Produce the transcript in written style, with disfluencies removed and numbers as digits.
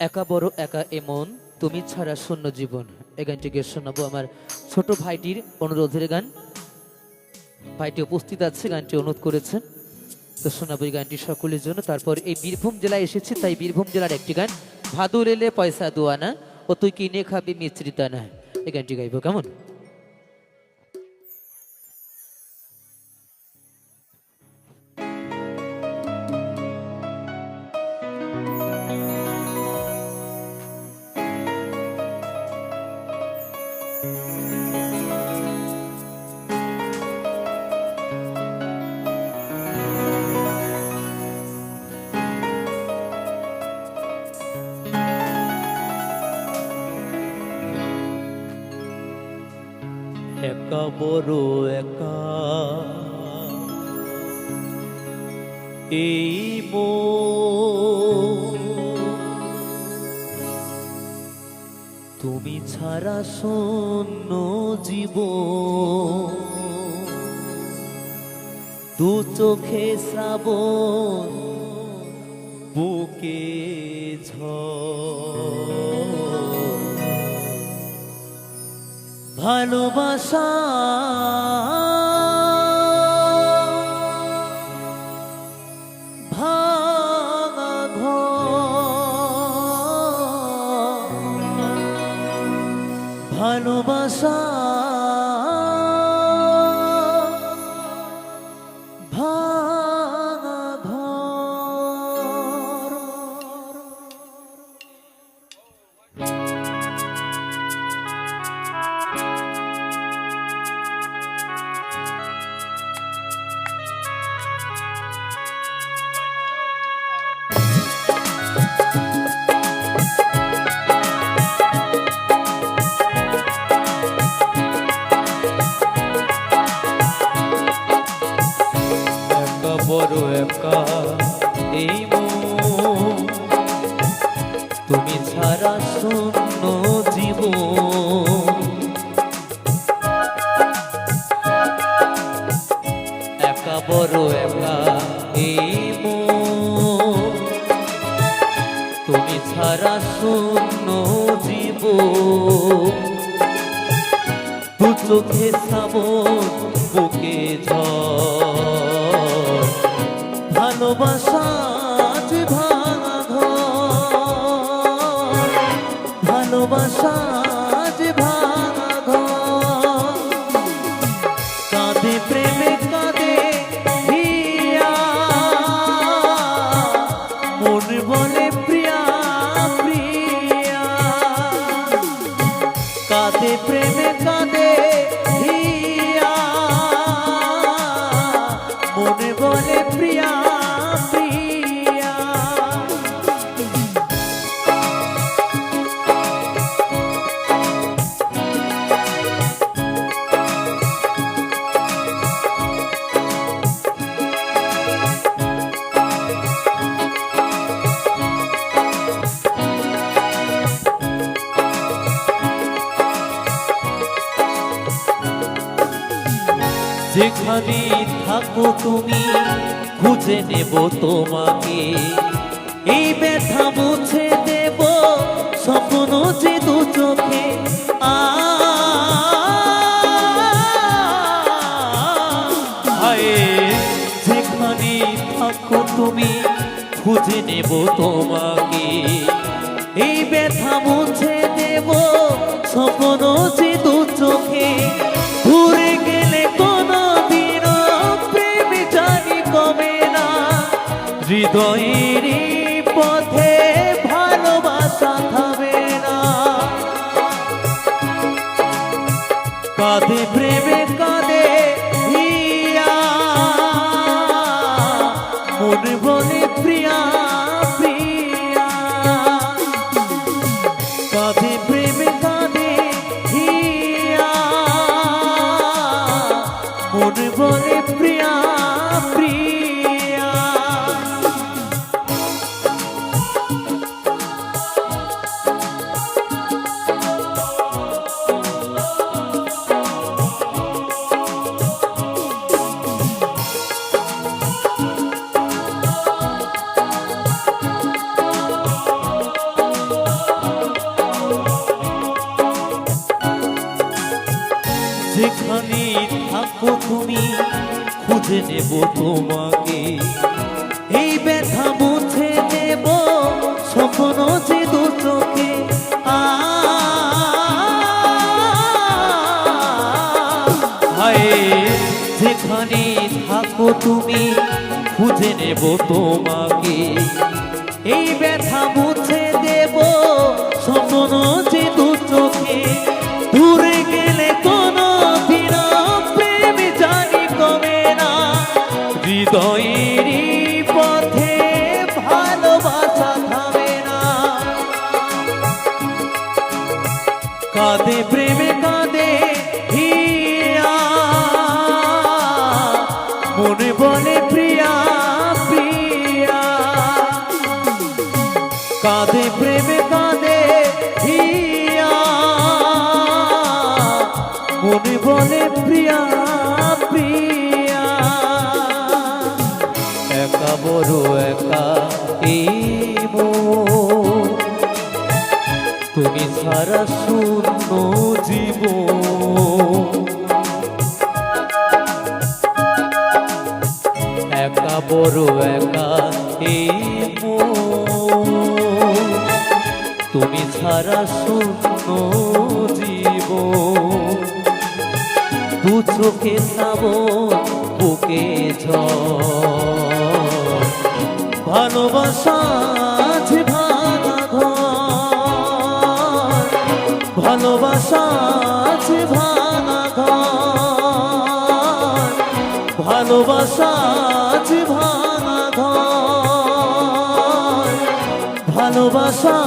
একা বড় একা এমন, তুমি ছাড়া শূন্য জীবন। এই গানটিকে শোনাবো আমার ছোট ভাইটির অনুরোধের গান। ভাইটি উপস্থিত আছে, গানটি অনুরোধ করেছেন, তো শোনাবো এই গানটি সকলের জন্য। তারপর এই বীরভূম জেলায় এসেছি, তাই বীরভূম জেলার একটি গান, ভাদুর এলে পয়সা দোয়ানা ও তুই কিনে খাবি মিশ্রিতা না, এই গানটি গাইবো। কেমন? একা বড় একা এই তুমি ছাড়া শূন্য জীবন, দু চোখে শ্রাবণ, বুকে ঝড়, ভালোবাসা ভাঙা ঘর, ভালোবাসা ভাঙা ঘর। বড় একা এই মন, তুমি ছাড়া শূন্য জীবন, একা বড় একা এই মন, তুমি ছাড়া শূন্য জীবন, দু চোখে শ্রাবণ, বুকে ঝড়, ভালোবাসা যে ভাঙা ঘর, ভালোবাসা যে ভাঙা ঘর, কাঁদে প্রেমে কাঁদে হিয়া, মন বলে প্রিয়া প্রিয়া, কাঁদে প্রেমে কাঁদে হিয়া, মনে বলে প্রিয়া প্রিয়া। যেখানে থাকো তুমি খুঁজে নেব তোমাকে, এই ব্যথা মুছে দেব স্বপ্ন যে দু চোখে। যেখানে থাকো তুমি খুঁজে নেব তোমাকে, এই ব্যথা মুছে দেব স্বপ্ন যে দু চোখে। ঘুরে গেলে কোনদিন প্রেম জানি কমে না, হৃদয়ের পথে ভালোবাসা থামে না, কাঁদে প্রেমে কাঁদে হিয়া, মন বলে প্রিয়া প্রিয়া, কাঁদে প্রেমে কাঁদে হিয়া, মন বলে প্রিয়া প্রিয়া। তুমি খুঁজে নেব তোমাকে, এই ব্যথা মুছে দেব স্বপ্ন যে দু চোখে। হায় যেখানে থাকো তুমি খুঁজে নেব তোমাকে, এই ব্যথা মুছে দেব স্বপ্ন যে দু চোখে। দূরে গেলে কোনো দিন প্রেম জানি কমে না, হৃদয়েরই পথে ভালোবাসা থামে না। কাঁদে প্রেমে কাঁদে হিয়া, মনে বলে প্রিয়া প্রিয়া। কাঁদে প্রেমে কাঁদে হিয়া, মনে বলে প্রিয়া প্রিয়া। একা বড় একা এই মন, তুমি ছাড়া শূন্য জীবন। একা বড় একা এই মন, তুমি ছাড়া শূন্য জীবন। দু চোখে শ্রাবণ বুকে ঝড়, ভালোবাসা যে ভাঙা ঘর, ভালোবাসা যে ভাঙা ঘর, ভালোবাসা যে ভাঙা ঘর, ভালোবাসা